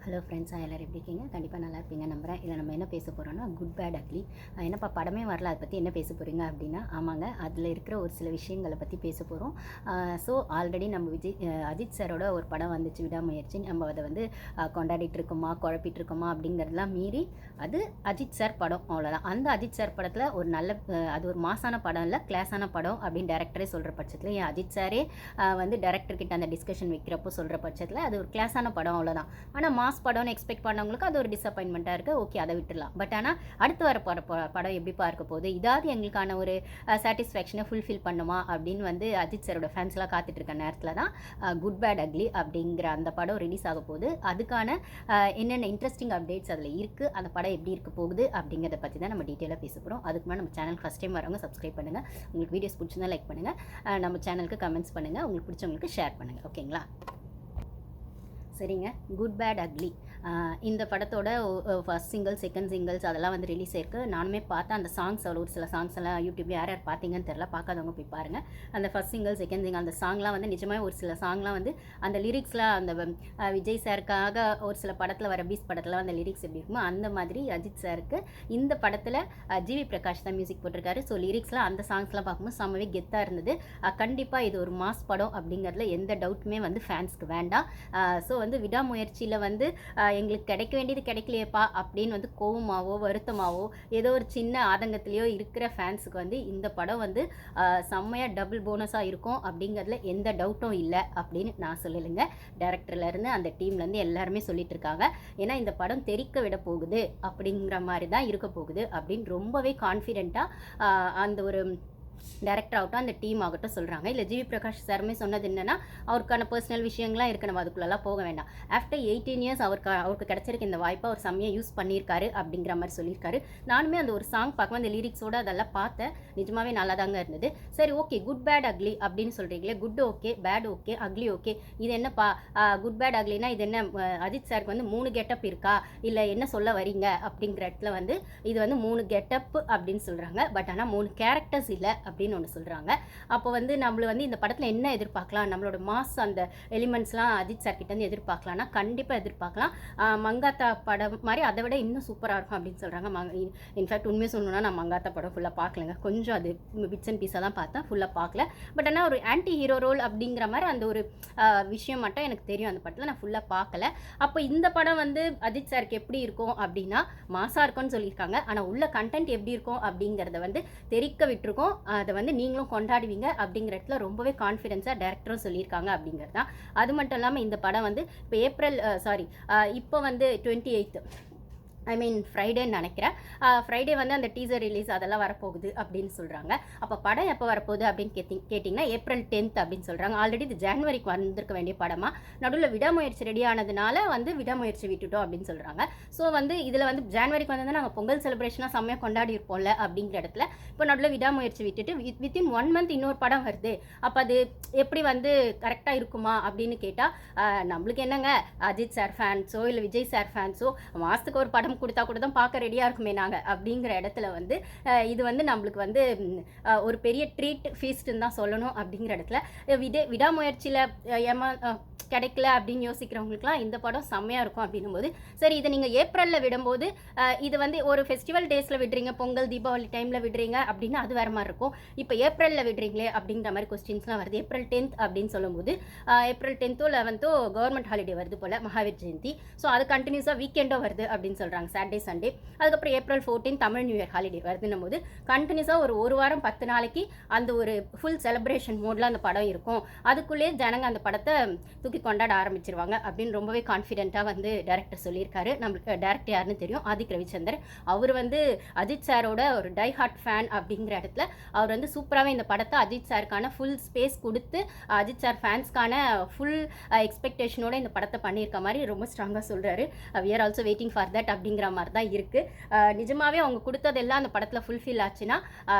Hello friends, எல்லோரும் எப்படி இருக்கீங்க? கண்டிப்பாக நல்லா இருப்பீங்க நம்புகிறேன். இதில் நம்ம என்ன பேச போகிறோம்னா, குட் பேட் அக்லி. என்னப்பா படமே வரல, அதை பற்றி என்ன பேச போகிறீங்க அப்படின்னா, ஆமாங்க, அதில் இருக்கிற ஒரு சில விஷயங்களை பற்றி பேச போகிறோம். ஸோ ஆல்ரெடி நம்ம அஜித் சாரோட ஒரு படம் வந்துச்சு, விடாமுயற்சி. நம்ம அதை வந்து கொண்டாடிட்டு இருக்கோமா, குழப்பிட்டு இருக்கோமா அப்படிங்கிறதுலாம் மீறி அது அஜித் சார் படம், அவ்வளோதான். அந்த அஜித் சார் படத்தில் ஒரு நல்ல அது ஒரு மாசான படம் இல்லை, கிளாஸான படம் அப்படின்னு டேரக்டரே சொல்கிற பட்சத்தில், ஏன் அஜித் சாரே வந்து டேரக்டர்கிட்ட அந்த டிஸ்கஷன் வைக்கிறப்போ சொல்கிற பட்சத்தில் அது ஒரு கிளாஸான படம், அவ்வளோதான். ஆனால் மாஸ் படம்னு எக்ஸ்பெக்ட் பண்ணவங்களுக்கு அது ஒரு டிசப்பாயின்மெண்ட்டாக இருக்குது. ஓகே, அதை விட்டுடலாம். பட் ஆனால் அடுத்து வர படம் எப்படி பார்க்க போகுது, இதாவது எங்களுக்கான ஒரு சாட்டிஸ்ஃபேக்ஷனை ஃபுல்ஃபில் பண்ணுமா அப்படின்னு வந்து அஜித் சாரோட ஃபேன்ஸ்லாம் காத்துட்டு இருக்க நேரத்தில் தான் குட் பேட் அக்லி அப்படிங்கிற அந்த படம் ரிலீஸ் ஆக போகுது. அதுக்கான என்னென்ன இன்ட்ரெஸ்டிங் அப்டேட்ஸ் அதில் இருக்குது, அந்த படம் எப்படி இருக்க போகுது அப்படிங்கிறத பற்றி தான் நம்ம டீட்டெயிலாக பேச போகிறோம். அதுக்கு முன்னாடி நம்ம சேனல் ஃபஸ்ட் டைம் வரவங்க சப்ஸ்கிரைப் பண்ணுங்கள். உங்களுக்கு வீடியோஸ் பிடிச்சிருந்தா லைக் பண்ணுங்கள், நம்ம சேனலுக்கு கமெண்ட்ஸ் பண்ணுங்கள், உங்களுக்கு பிடிச்சவங்களுக்கு ஷேர் பண்ணுங்கள். ஓகேங்களா? சரிங்க. குட் பேட் அக்லி இந்த படத்தோட ஃபர்ஸ்ட் சிங்கிள், செகண்ட் சிங்கிள்ஸ் அதெல்லாம் வந்து ரிலீஸ் ஆயிருக்கு. நானுமே பார்த்தேன் அந்த சாங்ஸ். ஒரு சில சாங்ஸ் எல்லாம் யூடியூப்ல யார் யார் பார்த்தீங்கன்னு தெரியல, பார்க்காதவங்க போய் பாருங்கள். அந்த ஃபர்ஸ்ட் சிங்கிள், செகண்ட் சிங்கிள் அந்த சாங்லாம் வந்து நிஜமாக ஒரு சில சாங்லாம் வந்து அந்த லிரிக்ஸ்லாம் அந்த விஜய் சாருக்காக ஒரு சில படத்தில் வர பீஸ் படத்தில் அந்த லிரிக்ஸ் எப்படி இருக்குமோ அந்த மாதிரி அஜித் சாருக்கு இந்த படத்தில் ஜிவி பிரகாஷ் தான் மியூசிக் போட்டிருக்காரு. ஸோ லிரிக்ஸ்லாம் அந்த சாங்ஸ்லாம் பார்க்கும்போது செம்மவே கெத்தாக இருந்தது. கண்டிப்பாக இது ஒரு மாஸ் படம் அப்படிங்கிறதுல எந்த டவுட்டுமே வந்து ஃபேன்ஸ்க்கு வேண்டாம். ஸோ வந்து விடாமுயற்சியில் வந்து எங்களுக்கு கிடைக்க வேண்டியது கிடைக்கலையேப்பா அப்படின்னு வந்து கோவமாவோ வருத்தமாவோ ஏதோ ஒரு சின்ன ஆதங்கத்திலையோ இருக்கிற ஃபேன்ஸுக்கு வந்து இந்த படம் வந்து செம்மையாக டபுள் போனஸாக இருக்கும் அப்படிங்கிறதுல எந்த டவுட்டும் இல்லை அப்படின்னு நான் சொல்லலைங்க. டேரக்டர்லேருந்து அந்த டீம்லேருந்து எல்லாருமே சொல்லிட்டு இருக்காங்க. ஏன்னா இந்த படம் தெறிக்க விட போகுது அப்படிங்கிற மாதிரி தான் இருக்க போகுது அப்படின்னு ரொம்பவே கான்ஃபிடென்ட்டாக அந்த ஒரு டேரக்டர் ஆகட்டும் அந்த டீம் ஆகட்டும் சொல்கிறாங்க. இல்லை ஜிவி பிரகாஷ் சாருமே சொன்னது என்னென்னா, அவருக்கான பர்சனல் விஷயங்கள்லாம் இருக்குது, நம்ம அதுக்குள்ளெல்லாம் போக வேண்டாம். ஆஃப்டர் 18 இயர்ஸ் அவருக்கு கிடச்சிருக்க இந்த வாய்ப்பை அவர் செம்மையாக யூஸ் பண்ணியிருக்காரு அப்படிங்கிற மாதிரி சொல்லியிருக்காரு. நானுமே அந்த ஒரு சாங் பார்க்கும்போது அந்த லிரிக்ஸோடு அதெல்லாம் பார்த்தேன். நிஜமாவே நல்லா தாங்க இருந்தது. சரி, ஓகே, குட் பேட் அக்லி அப்படின்னு சொல்கிறீங்களே, good okay, bad okay, ugly okay, இது என்னப்பா குட் பேட் அக்லினா இது என்ன? அஜித் சாருக்கு வந்து 3 கெட்டப் இருக்கா, இல்லை என்ன சொல்ல வரீங்க அப்படிங்கிற இடத்துல வந்து இது வந்து 3 கெட்டப் அப்படின்னு சொல்கிறாங்க. பட் ஆனால் 3 கேரக்டர்ஸ் இல்லை அப்படின்னு ஒன்று சொல்கிறாங்க. அப்போ வந்து நம்மள வந்து இந்த படத்தில் என்ன எதிர்பார்க்கலாம், நம்மளோட மாஸ் அந்த எலிமெண்ட்ஸ்லாம் அஜித் சார் கிட்டேருந்து எதிர்பார்க்கலாம்னா கண்டிப்பாக எதிர்பார்க்கலாம். மங்காத்தா படம் மாதிரி அதை விட இன்னும் சூப்பராக இருக்கும் அப்படின்னு சொல்கிறாங்க. இன்ஃபேக்ட் உண்மையை சொல்லணும்னா நான் மங்காத்தா படம் ஃபுல்லாக பார்க்கலங்க, கொஞ்சம் அது பிட்ஸ் அண்ட் பீஸாக தான் பார்த்தேன், ஃபுல்லாக பார்க்கல. பட் ஆனால் ஒரு ஆன்டி ஹீரோ ரோல் அப்படிங்கிற மாதிரி அந்த ஒரு விஷயம் மட்டும் எனக்கு தெரியும் அந்த படத்தில், நான் ஃபுல்லாக பார்க்கல. அப்போ இந்த படம் வந்து அஜித் சாருக்கு எப்படி இருக்கும் அப்படின்னா மாசாக இருக்கும்னு சொல்லியிருக்காங்க. ஆனால் உள்ள கண்டென்ட் எப்படி இருக்கும் அப்படிங்கிறத வந்து தெரிக்க விட்டுருக்கோம். அதை வந்து நீங்களும் கொண்டாடுவீங்க அப்படிங்கிற இடத்துல ரொம்பவே கான்ஃபிடென்ஸாக டேரக்டரும் சொல்லியிருக்காங்க அப்படிங்கிறது தான். அது மட்டும் இல்லாமல் இந்த படம் வந்து இப்போ வந்து 28 ஃப்ரைடேன்னு நினைக்கிறேன். ஃப்ரைடே வந்து அந்த டீசர் ரிலீஸ் அதெல்லாம் வரப்போகுது அப்படின்னு சொல்கிறாங்க. அப்போ படம் எப்போ வரப்போகுது அப்படின்னு கேட்டிங்கன்னா April 10th அப்படின்னு சொல்கிறாங்க. ஆல்ரெடி இது ஜனவரிக்கு வந்திருக்க வேண்டிய படமாக நடுவில் விடாமுயற்சி ரெடி ஆனதுனால வந்து விடாமுயற்சி விட்டுட்டோம் அப்படின்னு சொல்கிறாங்க. ஸோ வந்து இதில் வந்து ஜனவரிக்கு வந்து நாங்கள் பொங்கல் செலிப்ரேஷனாக செம்மையாக கொண்டாடி இருப்போம்ல அப்படிங்கிற இடத்துல இப்போ நடுவில் விடாமுயற்சி விட்டுட்டு வித்தின் 1 month இன்னொரு படம் வருது. அப்போ அது எப்படி வந்து கரெக்டாக இருக்குமா அப்படின்னு கேட்டால், நம்மளுக்கு என்னங்க, அஜித் சார் ஃபேன்ஸோ இல்லை விஜய் சார் ஃபேன்ஸோ மாதத்துக்கு ஒரு படம் கொடுத்தா கூட தான் பார்க்க ரெடியாக இருக்குமே நாங்கள் அப்படிங்கிற இடத்துல வந்து இது வந்து நம்மளுக்கு வந்து ஒரு பெரிய ட்ரீட் ஃபீஸ்ட்டுன்னு தான் சொல்லணும். அப்படிங்கிற இடத்துல விடாமுயற்சியில் கிடைக்கல அப்படின்னு யோசிக்கிறவங்களுக்குலாம் இந்த படம் செம்மையாக இருக்கும் அப்படின்னும் போது, சரி இதை நீங்கள் ஏப்ரலில் விடும்போது இது வந்து ஒரு ஃபெஸ்டிவல் டேஸில் விடுறீங்க, பொங்கல் தீபாவளி டைமில் விடுறீங்க அப்படின்னா அது வேறு மாதிரி இருக்கும். இப்போ ஏப்ரலில் விடுறீங்களே அப்படிங்கிற மாதிரி கொஸ்டின்ஸ்லாம் வருது. April 10th அப்படின்னு சொல்லும்போது April 10th 11th government holiday வருது போல், மகாவீர் ஜெயந்தி. ஸோ அது கண்டினியூஸாக வீக்கெண்டோ வருது அப்படின்னு சொல்கிறாங்க, சாட்டர்டே சண்டே. அதுக்கப்புறம் April 14 Tamil new year holiday வருதுன்னும் போது கண்டினியூஸாக ஒரு வாரம் 10 நாளைக்கு அந்த ஒரு ஃபுல் செலிப்ரேஷன் மோடில் அந்த படம் இருக்கும். அதுக்குள்ளேயே ஜனங்க அந்த படத்தை தூக்கி கொண்டாட ஆரம்பிச்சிருவாங்க அப்படின்னு ரொம்பவே கான்ஃபிடென்ட்டாக வந்து டேரக்டர் சொல்லியிருக்காரு. நம்மளுக்கு டேரக்டர் யாருன்னு தெரியும், ஆதிக் ரவிச்சந்தர். அவர் வந்து அஜித் சாரோட ஒரு டை ஹார்ட் ஃபேன் அப்படிங்கிற இடத்துல அவர் வந்து சூப்பராகவே இந்த படத்தை அஜித் சாருக்கான ஃபுல் ஸ்பேஸ் கொடுத்து அஜித் சார் ஃபேன்ஸ்க்கான ஃபுல் எக்ஸ்பெக்டேஷனோட இந்த படத்தை பண்ணியிருக்க மாதிரி ரொம்ப ஸ்ட்ராங்காக சொல்கிறாரு. We are also waiting for that அப்படி அப்படிங்கிற மாதிரி தான் இருக்குது. நிஜமாகவே அவங்க கொடுத்ததெல்லாம் அந்த படத்தில் ஃபுல்ஃபில் ஆச்சுன்னா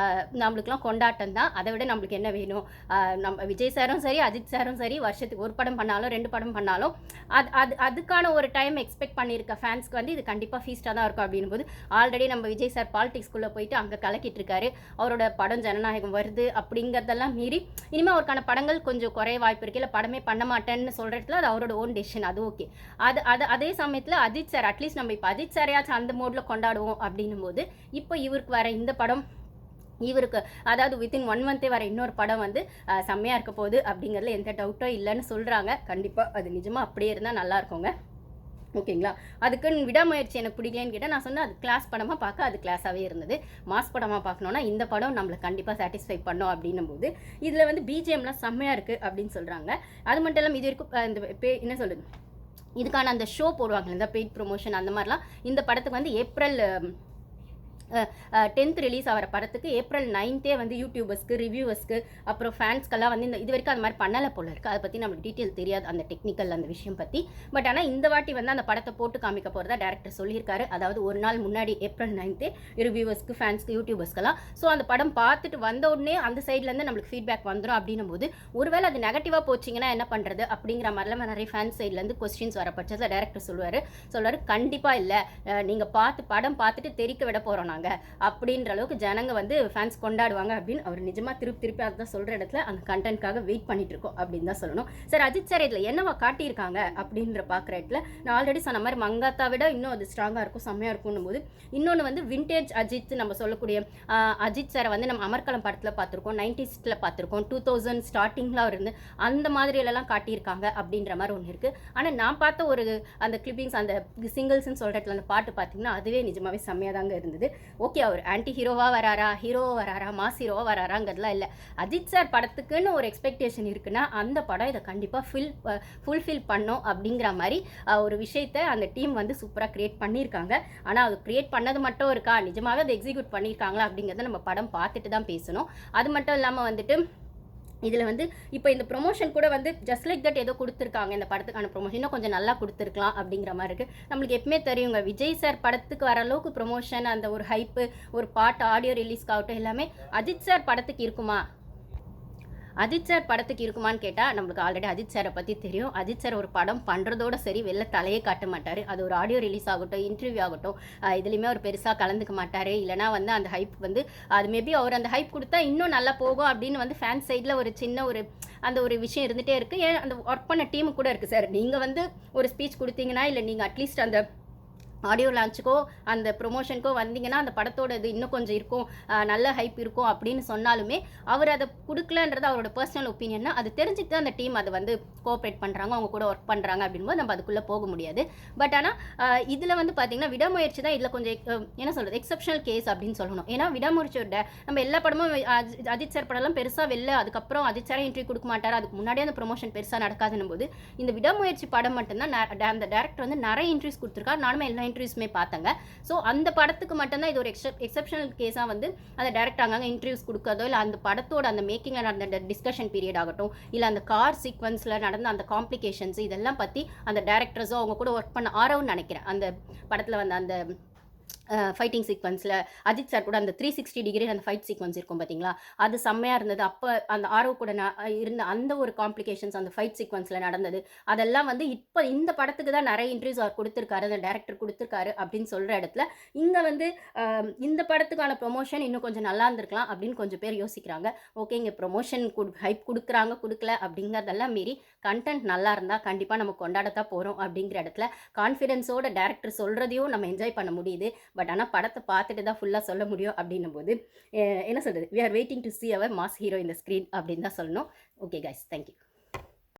நம்மளுக்குலாம் கொண்டாட்டம் தான். அதை விட நம்மளுக்கு என்ன வேணும்? நம்ம விஜய் சாரும் சரி, அஜித் சாரும் சரி, வருஷத்துக்கு ஒரு படம் பண்ணாலும் 2 படம் பண்ணாலும் அதுக்கான ஒரு டைம் எக்ஸ்பெக்ட் பண்ணியிருக்க ஃபேன்ஸ்க்கு வந்து இது கண்டிப்பாக ஃபீஸ்ட்டாக தான் இருக்கும். அப்படின்னும் போது ஆல்ரெடி நம்ம விஜய் சார் பாலிடிக்ஸ்குள்ளே போயிட்டு அங்கே கலக்கிட்டு இருக்காரு. அவரோட படம் ஜனநாயகம் வருது அப்படிங்கிறதெல்லாம் மீறி இனிமேல் அவருக்கான படங்கள் கொஞ்சம் குறைய வாய்ப்பு இருக்குது. இல்லை படமே பண்ண மாட்டேன்னு சொல்கிறதுல அது அவரோட ஓன் டெசிஷன், அது ஓகே. அதே சமயத்தில் அஜித் சார் அட்லீஸ்ட் நம்ம இப்போ அஜித் சாரையாச்சும் அந்த மோடில் கொண்டாடுவோம் அப்படின்னும் போது இப்போ இவருக்கு வர இந்த படம் இவருக்கு அதாவது வித்தின் 1 மந்த்தே வர இன்னொரு படம் வந்து செம்மையாக இருக்க போகுது அப்படிங்கிறதுல எந்த டவுட்டும் இல்லைன்னு சொல்கிறாங்க. கண்டிப்பாக அது நிஜமாக அப்படியே இருந்தால் நல்லா இருக்குங்க. ஓகேங்களா? அதுக்குன்னு விடாமுயற்சி எனக்கு பிடிக்கலன்னு கேட்டால் நான் சொன்னேன், அது கிளாஸ் படமாக பார்க்க அது கிளாஸாகவே இருந்தது. மாஸ் படமாக பார்க்கணுன்னா இந்த படம் நம்மளை கண்டிப்பாக சாட்டிஸ்ஃபை பண்ணோம் அப்படின்னும் போது இதில் வந்து பிஜிஎம்லாம் செம்மையாக இருக்குது அப்படின்னு சொல்கிறாங்க. அது மட்டும் இல்லாமல் இது வரைக்கும் இந்த என்ன சொல்லுது, இதுக்கான அந்த ஷோ போடுவாங்க இந்த பெய்ட் ப்ரொமோஷன் அந்த மாதிரிலாம் இந்த படத்துக்கு வந்து ஏப்ரல் 10th ரிலீஸ் ஆகிற படத்துக்கு ஏப்ரல் 9th வந்து யூடியூபர்ஸ்க்கு, ரிவ்யூவர்ஸ்க்கு, அப்புறம் ஃபேன்ஸ்க்கெல்லாம் வந்து இது வரைக்கும் அது மாதிரி பண்ணலை போல இருக்குது. அதை பற்றி நம்மளுக்கு டீட்டெயில் தெரியாது அந்த டெக்னிக்கல் அந்த விஷயம் பற்றி. பட் ஆனால் இந்த வாட்டி வந்து அந்த படத்தை போட்டு காமிக்க போகிறதா டேரக்டர் சொல்லியிருக்காரு. அதாவது ஒரு நாள் முன்னாடி ஏப்ரல் 9th ரிவ்யூவர்ஸ்க்கு, ஃபேன்ஸ்க்கு, யூடியூபர்ஸ்க்கெல்லாம். ஸோ அந்த படம் பார்த்துட்டு வந்த உடனே அந்த சைட்லேருந்து நம்மளுக்கு ஃபீட்பேக் வந்துடும். அப்படின்னும் போது ஒருவேளை அது நெகட்டிவாக போச்சிங்கன்னா என்ன பண்ணுறது அப்படிங்கிற மாதிரிலாம் நிறைய ஃபேன்ஸ் சைட்லேருந்து கொஸ்டின்ஸ் வர பட்சத்தில் டேரக்டர் சொல்லுவார் கண்டிப்பாக இல்லை, நீங்கள் படம் பார்த்துட்டு தெரிக்க விட போகிறோம் அப்படின்ற அளவுக்கு ஜனங்க வந்து ஃபேன்ஸ் கொண்டாடுவாங்க அப்படின்னு அவர் நிஜமா திருப்பி அதுதான் சொல்ற இடத்துல அந்த கண்டென்ட்காக வெயிட் பண்ணிட்டு இருக்கோம் அப்படின்னு தான் சொல்லணும். சார் அஜித் சார் இதில் என்னவா காட்டியிருக்காங்க அப்படின்ற பார்க்குற இடத்துல நான் ஆல்ரெடி சொன்ன மாதிரி மங்காத்தா விட இன்னும் அது ஸ்ட்ராங்காக இருக்கும், செம்மையாக இருக்கும்னும் போது இன்னொன்று வந்து விண்டேஜ் அஜித் நம்ம சொல்லக்கூடிய அஜித் சாரை வந்து நம்ம அமர்கலம் படத்தில் பார்த்துருக்கோம், 90s பார்த்துருக்கோம், 2000 ஸ்டார்டிங்கில் அவர் இருந்து அந்த மாதிரியெல்லாம் காட்டியிருக்காங்க அப்படின்ற மாதிரி ஒன்று இருக்குது. ஆனால் நான் பார்த்த ஒரு அந்த கிளிப்பிங்ஸ் அந்த சிங்கிள்ஸ்ன்னு சொல்கிற இடத்துல அந்த பாட்டு பார்த்தீங்கன்னா அதுவே நிஜமாவே செம்மையாக தாங்க இருந்தது. ஓகே, அவர் ஆன்டி ஹீரோவாக வராரா, ஹீரோவாக வராரா, மாஸ் ஹீரோவாக வராராங்கிறதுலாம் இல்லை. அஜித் சார் படத்துக்குன்னு ஒரு எக்ஸ்பெக்டேஷன் இருக்குன்னா அந்த படம் இதை கண்டிப்பாக ஃபுல்ஃபில் பண்ணோம் அப்படிங்கிற மாதிரி ஒரு விஷயத்தை அந்த டீம் வந்து சூப்பராக க்ரியேட் பண்ணியிருக்காங்க. ஆனால் அது க்ரியேட் பண்ணது மட்டும் இருக்கா, நிஜமாகவே அதை எக்ஸிக்யூட் பண்ணியிருக்காங்களா அப்படிங்கிறத நம்ம படம் பார்த்துட்டு தான் பேசணும். அது மட்டும் இல்லாமல் வந்துட்டு இதில் வந்து இப்போ இந்த ப்ரொமோஷன் கூட வந்து ஜஸ்ட் லைக் தட் ஏதோ கொடுத்துருக்காங்க. இந்த படத்துக்கான ப்ரொமோஷன் இன்னும் கொஞ்சம் நல்லா கொடுத்துருக்கலாம் அப்படிங்கிற மாதிரி இருக்குது. நம்மளுக்கு எப்பவுமே தெரியுங்க விஜய் சார் படத்துக்கு வர அளவுக்கு ப்ரொமோஷன், அந்த ஒரு ஹைப்பு, ஒரு பாட்டு ஆடியோ ரிலீஸ்க்காகட்டும் எல்லாமே அஜித் சார் படத்துக்கு இருக்குமா, அஜித் சார் படத்துக்கு இருக்குமான்னு கேட்டால் நம்மளுக்கு ஆல்ரெடி அஜித் சாரை பற்றி தெரியும். அஜித் சார் ஒரு படம் பண்ணுறதோட சரி வெளில தலையே காட்ட மாட்டார். அது ஒரு ஆடியோ ரிலீஸ் ஆகட்டும், இன்டர்வியூ ஆகட்டும், இதுலேயுமே அவர் பெருசாக கலந்துக்க மாட்டார். இல்லைனா வந்து அந்த ஹைப் வந்து அது மேபி அவர் அந்த ஹைப் கொடுத்தா இன்னும் நல்லா போகும் அப்படின்னு வந்து ஃபேன்ஸ் சைடில் ஒரு சின்ன ஒரு அந்த ஒரு விஷயம் இருந்துகிட்டே இருக்குது. ஏன் அந்த ஒர்க் பண்ண டீமு கூட இருக்குது. சார் நீங்கள் வந்து ஒரு ஸ்பீச் கொடுத்தீங்கன்னா இல்லை நீங்கள் அட்லீஸ்ட் அந்த ஆடியோ லான்ச்சுக்கோ அந்த ப்ரொமோஷனுக்கோ வந்தீங்கன்னா அந்த படத்தோட இது இன்னும் கொஞ்சம் இருக்கும், நல்ல ஹைப் இருக்கும் அப்படின்னு சொன்னாலுமே அவர் அதை கொடுக்கலன்றது அவரோட பர்சனல் ஒப்பீனியன்னா அது தெரிஞ்சுட்டு தான் அந்த டீம் அதை வந்து கோஆப்ரேட் பண்ணுறாங்க, அவங்க கூட ஒர்க் பண்ணுறாங்க அப்படின்போது நம்ம அதுக்குள்ளே போக முடியாது. பட் ஆனால் இதில் வந்து பார்த்திங்கன்னா விடாமுயற்சி தான் இதில் கொஞ்சம் என்ன சொல்கிறது எக்ஸப்ஷனல் கேஸ் அப்படின்னு சொல்லணும். ஏன்னா விடாமுயற்சியோட நம்ம எல்லா படமும் அஜித் சார் படம்லாம் பெருசாக வெளில அதுக்கப்புறம் அஜித் சாரே இன்டர்வியூ கொடுக்க மாட்டார், அதுக்கு முன்னாடியே அந்த ப்ரொமோஷன் பெருசாக நடக்காதுன்னும் போது இந்த விடாமுயற்சி படம் மட்டும்தான் அந்த டேரக்டர் வந்து நிறைய இன்டர்வியூஸ் கொடுத்துருக்காரு. நானுமே எல்லா இன்டர்வியூஸ்மே பார்த்தாங்க. ஸோ அந்த படத்துக்கு மட்டும்தான் இது ஒரு எக்ஸப்ஷனல் கேஸாக வந்து அந்த டேரக்டர் அங்கங்கே இன்டர்வியூஸ் கொடுக்கறதோ இல்லை அந்த படத்தோட அந்த மேக்கிங்கில் நடந்த டிஸ்கஷன் பீரியட் ஆகட்டும் இல்லை அந்த கார் சீக்வன்ஸில் நடந்த அந்த காம்ப்ளிகேஷன்ஸ் இதெல்லாம் பற்றி அந்த டேரக்டர்ஸோ அவங்க கூட ஒர்க் பண்ண ஆரவுன்னு நினைக்கிறேன். அந்த படத்தில் வந்து அந்த ஃபைட்டிங் சீக்வன்ஸில் அஜித் சார் கூட அந்த 360 டிகிரி அந்த ஃபைட் சீக்வன்ஸ் இருக்கும் பார்த்தீங்களா, அது செம்மையாக இருந்தது. அப்போ அந்த ஆரோ கூட இருந்த அந்த ஒரு காம்ப்ளிகேஷன்ஸ் அந்த ஃபைட் சீக்வன்ஸில் நடந்தது அதெல்லாம் வந்து இப்போ இந்த படத்துக்கு தான் நிறைய இன்ட்ரிவியூஸ் அவர் கொடுத்துருக்காரு, அந்த டேரக்டர் கொடுத்துருக்காரு அப்படின்னு சொல்கிற இடத்துல இங்கே வந்து இந்த படத்துக்கான ப்ரொமோஷன் இன்னும் கொஞ்சம் நல்லா இருந்திருக்கலாம் அப்படின்னு கொஞ்சம் பேர் யோசிக்கிறாங்க. ஓகே, இங்கே ப்ரொமோஷன் ஹைப் கொடுக்கல அப்படிங்கிறதெல்லாம் மீறி கண்டென்ட் நல்லா இருந்தால் கண்டிப்பாக நம்ம கொண்டாடத்தான் போகிறோம் அப்படிங்கிற இடத்துல கான்ஃபிடென்ஸோட டேரக்டர் சொல்கிறதையும் நம்ம என்ஜாய் பண்ண முடியுது. பட் ஆனால் படத்தை பார்த்துட்டு தான் ஃபுல்லாக சொல்ல முடியும் அப்படின்னும் போது என்ன சொல்கிறது, we are waiting to see our mass hero in the screen அப்படின்னு தான் சொல்லணும். Okay guys, thank you.